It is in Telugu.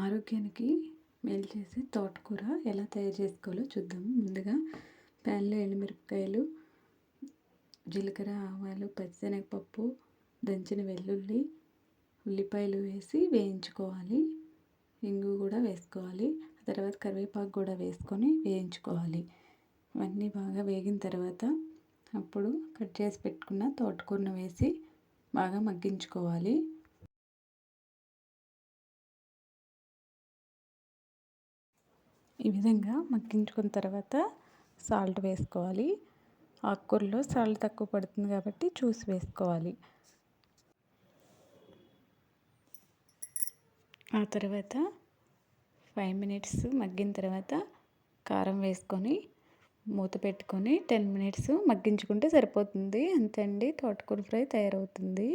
ఆరోగ్యానికి మేలు చేసే తోటకూర ఎలా తయారు చేసుకోవాలో చూద్దాం. ముందుగా ప్యాన్లో ఎండుమిరపకాయలు, జీలకర్ర, ఆవాలు, పచ్చిశనగపప్పు, దంచిన వెల్లుల్లి, ఉల్లిపాయలు వేసి వేయించుకోవాలి. ఇంగు కూడా వేసుకోవాలి. ఆ తర్వాత కరివేపాకు కూడా వేసుకొని వేయించుకోవాలి. ఇవన్నీ బాగా వేగిన తర్వాత అప్పుడు కట్ చేసి పెట్టుకున్న తోటకూరను వేసి బాగా మగ్గించుకోవాలి. ఈ విధంగా మగ్గించుకున్న తర్వాత సాల్ట్ వేసుకోవాలి. ఆకుకూరలో సాల్ట్ తక్కువ పడుతుంది కాబట్టి చూసి వేసుకోవాలి. ఆ తర్వాత 5 మినిట్స్ మగ్గిన తర్వాత కారం వేసుకొని మూత పెట్టుకొని 10 మినిట్స్ మగ్గించుకుంటే సరిపోతుంది. అంతే అండి, తోటకూర ఫ్రై తయారవుతుంది.